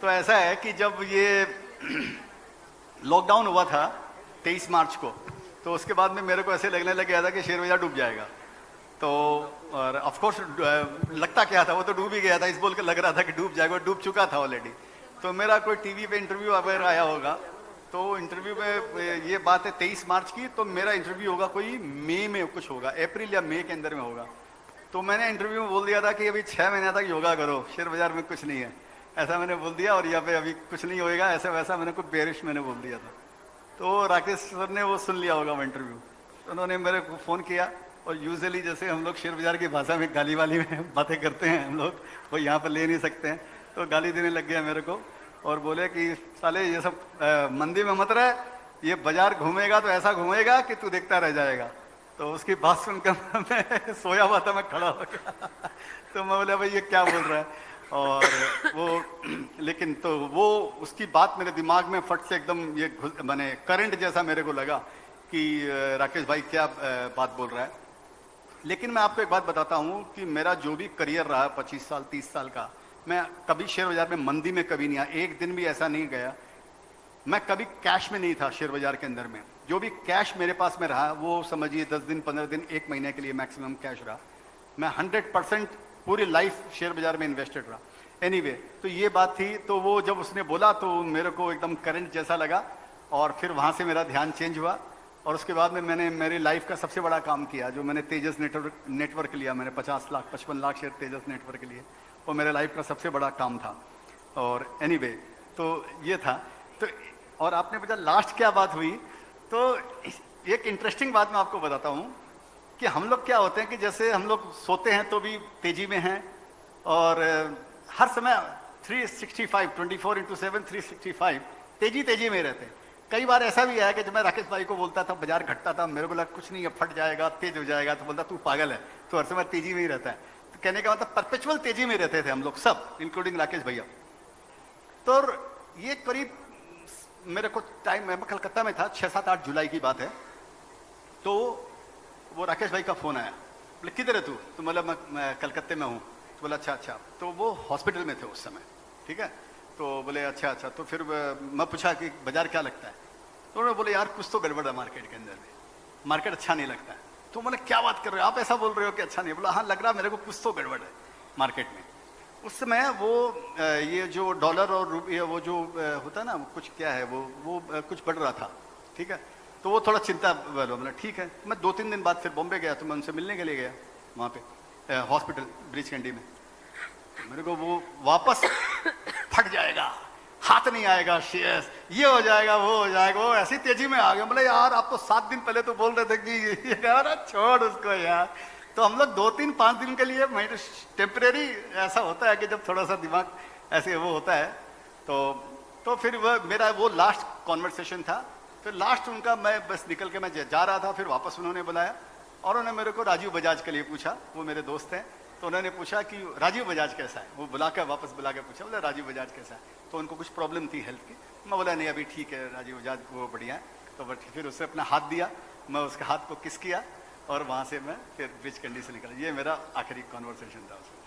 तो ऐसा है कि जब ये लॉकडाउन हुआ था 23 मार्च को, तो उसके बाद में मेरे को ऐसे लगने लग गया था कि शेयर बाजार डूब जाएगा। तो और ऑफ कोर्स लगता क्या था, वो तो डूब ही गया था, इस बोल के लग रहा था कि डूब जाएगा, डूब चुका था ऑलरेडी। तो मेरा कोई टीवी पे इंटरव्यू अगर आया होगा, तो इंटरव्यू में ये बात है 23 मार्च की, तो मेरा इंटरव्यू होगा कोई मई में कुछ होगा, अप्रैल या मई के अंदर में होगा। तो मैंने इंटरव्यू में बोल दिया था कि अभी 6 महीने तक योगा करो, शेयर बाजार में कुछ नहीं है, ऐसा मैंने बोल दिया। और यहाँ पे अभी कुछ नहीं होएगा, ऐसा वैसा मैंने कुछ बेरिश मैंने बोल दिया था। तो राकेश सर ने वो सुन लिया होगा वो इंटरव्यू, तो उन्होंने मेरे को फ़ोन किया। और यूजुअली जैसे हम लोग शेयर बाजार की भाषा में गाली वाली में बातें करते हैं हम लोग, वो यहाँ पर ले नहीं सकते हैं, तो गाली देने लग गया मेरे को और बोले कि साले ये सब मंदी में मत रहे, ये बाजार घूमेगा तो ऐसा घूमेगा कि तू देखता रह जाएगा। तो उसकी बात सुनकर मैं सोया हुआ था, मैं खड़ा हो गया। तो मैं बोला भाई ये क्या बोल रहा है, और वो लेकिन तो वो उसकी बात मेरे दिमाग में फट से एकदम ये मैंने करंट जैसा मेरे को लगा कि राकेश भाई क्या बात बोल रहा है। लेकिन मैं आपको एक बात बताता हूँ कि मेरा जो भी करियर रहा 25 साल 30 साल का, मैं कभी शेयर बाजार में मंदी में कभी नहीं आया, एक दिन भी ऐसा नहीं गया। मैं कभी कैश में नहीं था शेयर बाजार के अंदर में, जो भी कैश मेरे पास में रहा वो समझिए 10 दिन 15 दिन 1 महीने के लिए मैक्सिमम कैश रहा। मैं 100% पूरी लाइफ शेयर बाजार में इन्वेस्टेड रहा। एनीवे, तो ये बात थी। तो वो जब उसने बोला तो मेरे को एकदम करंट जैसा लगा, और फिर वहाँ से मेरा ध्यान चेंज हुआ। और उसके बाद में मैंने मेरी लाइफ का सबसे बड़ा काम किया, जो मैंने तेजस नेटवर्क लिया, मैंने 50 लाख 55 लाख शेयर तेजस नेटवर्क लिए, वो मेरे लाइफ का सबसे बड़ा काम था। और एनीवे, तो ये था। तो और आपने पूछा लास्ट क्या बात हुई, तो एक इंटरेस्टिंग बात मैं आपको बताता हूँ कि हम लोग क्या होते हैं कि जैसे हम लोग सोते हैं तो भी तेजी में हैं, और हर समय 365 24/7 365 तेजी में रहते हैं। कई बार ऐसा भी है कि जब मैं राकेश भाई को बोलता था बाजार घटता था, मेरे को लगा कुछ नहीं है, फट जाएगा, तेज हो जाएगा, तो बोलता तू पागल है, तो हर समय तेजी में ही रहता है। तो कहने का मतलब परपेचुअल तेजी में रहते थे हम लोग सब, इंक्लूडिंग राकेश भैया। तो ये करीब मेरे को टाइम, मैं कलकत्ता में था, 6-7-8 जुलाई की बात है। तो वो राकेश भाई का फोन आया, बोले किधर है तू? तो मतलब मैं कलकत्ते में हूँ। तो बोला अच्छा। तो वो हॉस्पिटल में थे उस समय, ठीक है। तो बोले अच्छा। तो फिर मैं पूछा कि बाजार क्या लगता है? तो उन्होंने बोले यार कुछ तो गड़बड़ है मार्केट के अंदर में, मार्केट अच्छा नहीं लगता है। तो मैंने क्या बात कर रहे हो आप, ऐसा बोल रहे हो कि अच्छा नहीं? बोला हाँ लग रहा मेरे को कुछ तो गड़बड़ है मार्केट में। उस समय वो ये जो डॉलर और रुपये वो जो होता है ना, कुछ क्या है वो कुछ बढ़ रहा था, ठीक है। तो वो थोड़ा चिंता वाला, मतलब ठीक है। मैं 2-3 दिन बाद फिर बॉम्बे गया, तो मैं उनसे मिलने के लिए गया वहाँ पे हॉस्पिटल ब्रिज कैंडी में। तो मेरे को वो वापस फट जाएगा, हाथ नहीं आएगा शेयर्स, ये हो जाएगा वो हो जाएगा, वो ऐसी तेजी में आ गया। बोले यार आप तो 7 दिन पहले तो बोल रहे थे कि यार छोड़ उसको यार। तो हम लोग 2-3-5 दिन के लिए टेम्परेरी ऐसा होता है कि जब थोड़ा सा दिमाग ऐसे वो होता है। तो फिर वह मेरा वो लास्ट कॉन्वर्सेशन था। फिर लास्ट उनका मैं बस निकल के मैं जा रहा था, फिर वापस उन्होंने बुलाया और उन्होंने मेरे को राजीव बजाज के लिए पूछा, वो मेरे दोस्त हैं। तो उन्होंने पूछा कि राजीव बजाज कैसा है, वो वापस बुला के पूछा, बोले राजीव बजाज कैसा है? तो उनको कुछ प्रॉब्लम थी हेल्थ की। मैं बोला नहीं अभी ठीक है राजीव बजाज, वो बढ़िया है। तो फिर उससे अपना हाथ दिया, मैं उसके हाथ को किस किया और वहाँ से मैं फिर ब्रिज कैंडी से निकला। ये मेरा आखिरी कॉन्वर्सेशन था उसमें।